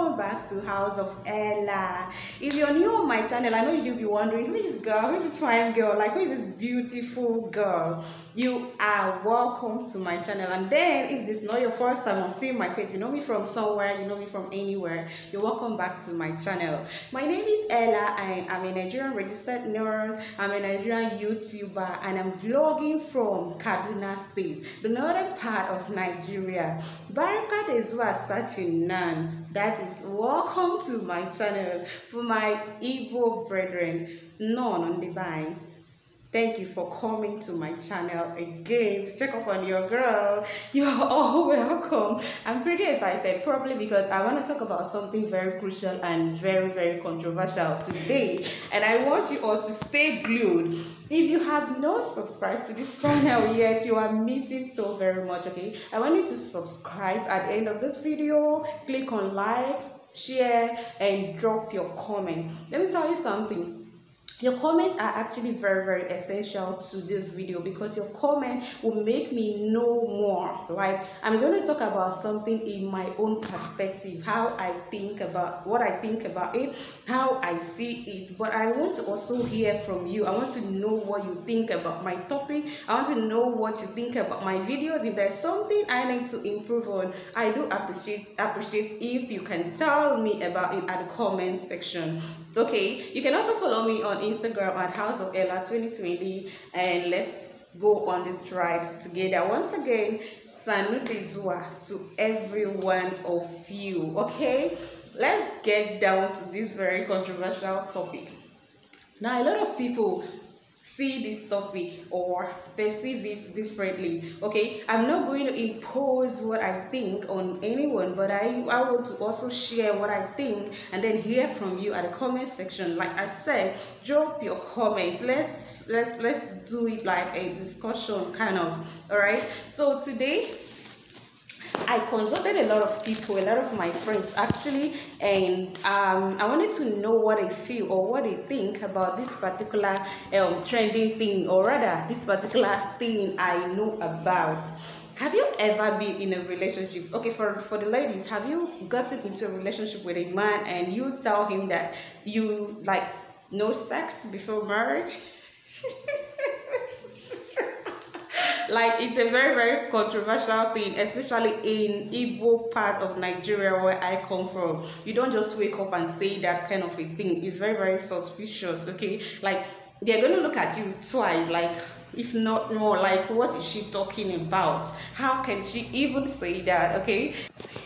welcome back to House of Ella. If you're new on my channel, I know you'll be wondering, who is this girl, who is this fine girl, like who is this beautiful girl? You are welcome to my channel. And then if this is not your first time on seeing my face, you know me from somewhere, you know me from anywhere, you're welcome back to my channel. My name is Ella and I'm a Nigerian registered nurse, I'm a Nigerian YouTuber, and I'm vlogging from Kaduna State, the northern part of Nigeria. Baraka is such a nan. That is, welcome to my channel. For my Igbo brethren, none on the vine, thank you for coming to my channel again to check up on your girl. You're all welcome. I'm pretty excited, probably because I want to talk about something very crucial and very controversial today, and I want you all to stay glued. If you have not subscribed to this channel yet, you are missing so very much. Okay, I want you to subscribe at the end of this video, click on like, share, and drop your comment. Let me tell you something. Your comments are actually very essential to this video, because your comment will make me know more. Like, I'm going to talk about something in my own perspective, how I think about what I think about it, how I see it. But I want to also hear from you. I want to know what you think about my topic. I want to know what you think about my videos. If there's something I need to improve on, I do appreciate if you can tell me about it at the comment section. Okay, you can also follow me on Instagram at House of Ella 2020, and let's go on this ride together. Once again, Salute Zua to every one of you. Okay, let's get down to this very controversial topic. Now, a lot of people see this topic or perceive it differently. Okay, I'm not going to impose what I think on anyone, but I want to also share what I think and then hear from you at the comment section. Like I said, drop your comments. Let's do it like a discussion kind of. All right, so today I consulted a lot of people, a lot of my friends actually, and I wanted to know what they feel or what they think about this particular trending thing, or rather this particular thing I know about. Have you ever been in a relationship? Okay, for the ladies, have you gotten into a relationship with a man and you tell him that you like no sex before marriage? Like, it's a very controversial thing, especially in Igbo part of Nigeria where I come from. You don't just wake up and say that kind of a thing. It's very suspicious. Okay, like they're going to look at you twice, like if not more, like what is she talking about? How can she even say that? Okay,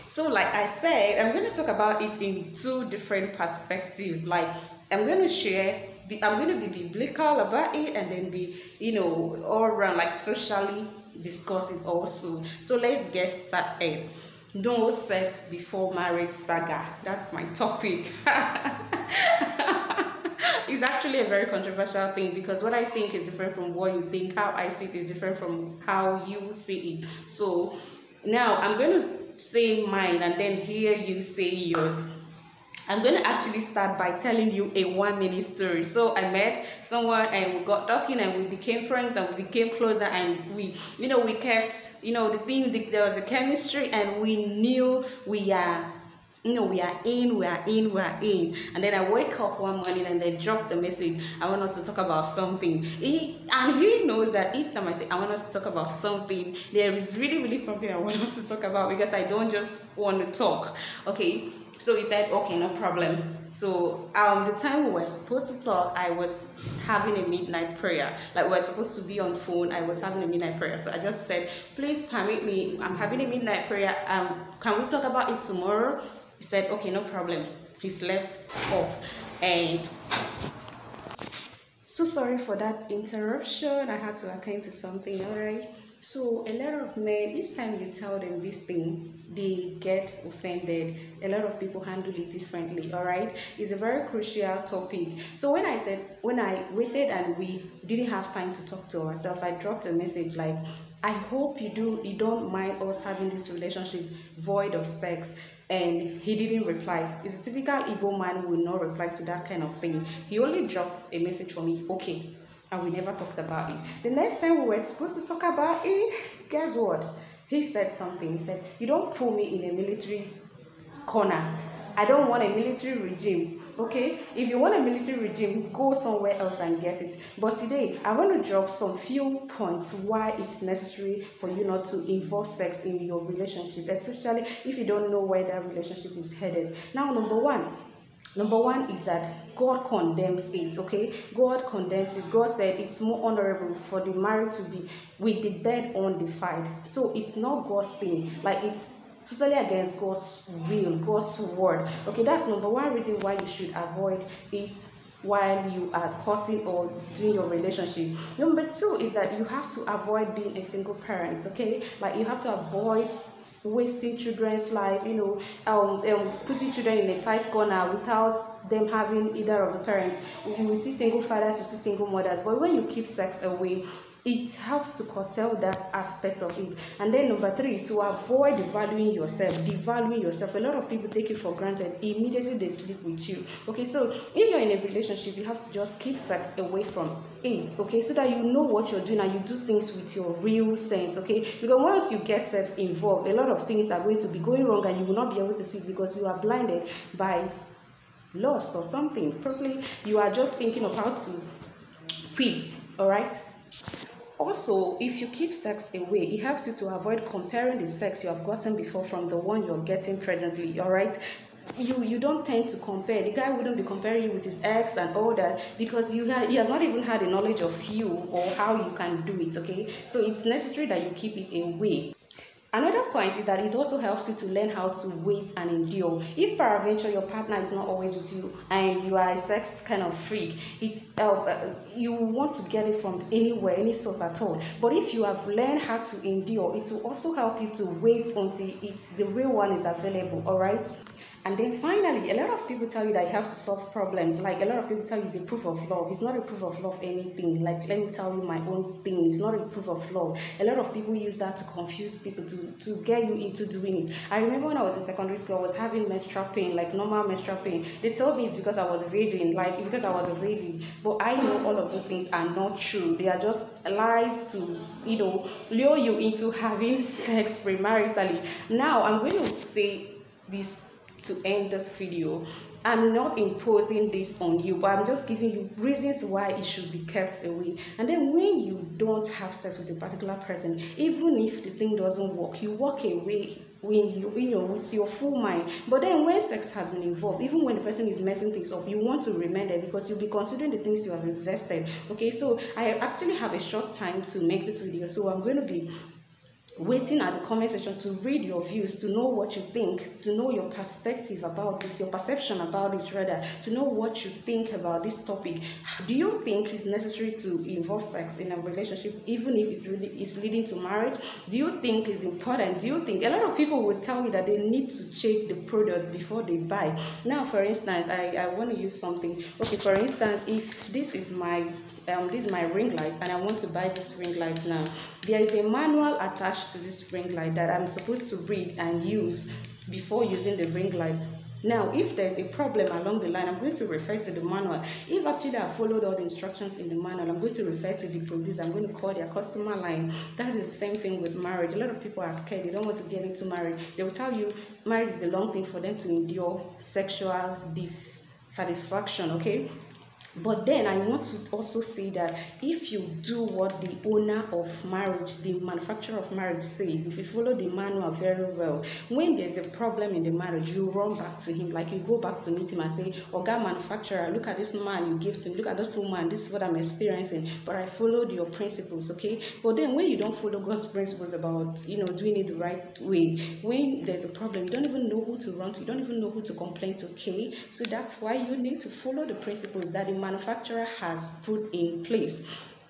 so like I said, I'm going to talk about it in two different perspectives. Like, I'm going to be biblical about it, and then be, all around, like socially discuss it also. So let's get started. No sex before marriage saga. That's my topic. It's actually a very controversial thing, because what I think is different from what you think. How I see it is different from how you see it. So now I'm going to say mine and then hear you say yours. I'm going to actually start by telling you a 1-minute story. So I met someone and we got talking and we became friends and we became closer, and we kept, the thing, there was a chemistry, and we knew we are in. And then I wake up one morning and they drop the message, I want us to talk about something. He knows that each time I say I want us to talk about something, there is really something I want us to talk about, because I don't just want to talk. Okay, so he said, okay, no problem. So the time we were supposed to talk, I was having a midnight prayer. Like, we were supposed to be on phone, I was having a midnight prayer. So I just said, please permit me, I'm having a midnight prayer, can we talk about it tomorrow? He said, okay, no problem. He slept off. And so sorry for that interruption, I had to attend to something. All right, so a lot of men, each time you tell them this thing, they get offended. A lot of people handle it differently. All right, it's a very crucial topic. So when I waited and we didn't have time to talk to ourselves, I dropped a message like, I hope you don't mind us having this relationship void of sex. And he didn't reply. It's a typical Igbo man who will not reply to that kind of thing. He only dropped a message for me, okay, and we never talked about it. The next time we were supposed to talk about it, guess what? He said something. He said, you don't pull me in a military corner. I don't want a military regime. Okay, if you want a military regime, go somewhere else and get it. But today I want to drop some few points why it's necessary for you not to involve sex in your relationship, especially if you don't know where that relationship is headed. Now, number one is that God condemns it. Okay, God condemns it. God said it's more honorable for the married to be with the bed undefiled. So it's not God's thing. Like, it's totally against God's will, God's word. Okay, that's number one reason why you should avoid it while you are courting or doing your relationship. Number two is that you have to avoid being a single parent. Okay, like, you have to avoid wasting children's life, putting children in a tight corner without them having either of the parents. You will see single fathers, you see single mothers, but when you keep sex away, it helps to curtail that aspect of it. And then number three, to avoid devaluing yourself. A lot of people take it for granted. Immediately they sleep with you. Okay, so if you're in a relationship, you have to just keep sex away from it. Okay, so that you know what you're doing and you do things with your real sense. Okay, because once you get sex involved, a lot of things are going to be going wrong and you will not be able to see because you are blinded by lust or something. Probably you are just thinking of how to quit. All right. Also, if you keep sex away, it helps you to avoid comparing the sex you have gotten before from the one you're getting presently. All right, you don't tend to compare. The guy wouldn't be comparing you with his ex and all that because he has not even had the knowledge of you or how you can do it. Okay, so it's necessary that you keep it away. Another point is that it also helps you to learn how to wait and endure. If peradventure your partner is not always with you and you are a sex kind of freak, it's you want to get it from anywhere, any source at all. But if you have learned how to endure, it will also help you to wait until the real one is available. All right. And then finally, a lot of people tell you that it helps to solve problems. Like, a lot of people tell you it's a proof of love. It's not a proof of love anything. Like, let me tell you my own thing. It's not a proof of love. A lot of people use that to confuse people, to get you into doing it. I remember when I was in secondary school, I was having menstrual pain, like normal menstrual pain. They told me it's because I was a virgin, But I know all of those things are not true. They are just lies to, lure you into having sex premaritally. Now, I'm going to say this to end this video. I'm not imposing this on you, but I'm just giving you reasons why it should be kept away. And then when you don't have sex with a particular person, even if the thing doesn't work, you walk away with your full mind. But then when sex has been involved, even when the person is messing things up, you want to remain there because you'll be considering the things you have invested. Okay, so I actually have a short time to make this video, so I'm going to be waiting at the comment section to read your views, to know what you think, to know your perspective about this, your perception about this, rather, to know what you think about this topic. Do you think it's necessary to involve sex in a relationship, even if it's leading to marriage? Do you think it's important? Do you think a lot of people would tell you that they need to check the product before they buy? Now, for instance, I want to use something. Okay, for instance, if this is my ring light and I want to buy this ring light now, there is a manual attached to this ring light that I'm supposed to read and use before using the ring light. Now, if there's a problem along the line, I'm going to refer to the manual. If actually I followed all the instructions in the manual, I'm going to refer to the producer. I'm going to call their customer line. That is the same thing with marriage. A lot of people are scared. They don't want to get into marriage. They will tell you marriage is a long thing for them to endure sexual dissatisfaction, okay? But then I want to also say that if you do what the owner of marriage, the manufacturer of marriage says, if you follow the manual very well, when there's a problem in the marriage, you run back to him. Like, you go back to meet him and say, "Oga manufacturer, look at this man you give to me, look at this woman, this is what I'm experiencing, but I followed your principles," okay? But then when you don't follow God's principles about, doing it the right way, when there's a problem, you don't even know who to run to, you don't even know who to complain to, okay? So that's why you need to follow the principles that the manufacturer has put in place.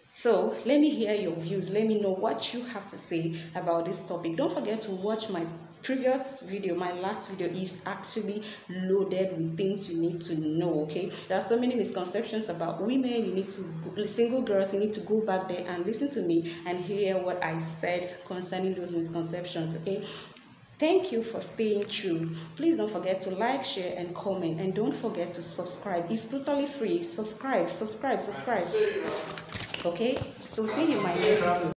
So let me hear your views. Let me know what you have to say about this topic. Don't forget to watch my previous video. My last video is actually loaded with things you need to know, okay? There are so many misconceptions about women. You need to, single girls, you need to go back there and listen to me and hear what I said concerning those misconceptions, okay? Thank you for staying true. Please don't forget to like, share, and comment. And don't forget to subscribe. It's totally free. Subscribe. Okay? So see you in my next video.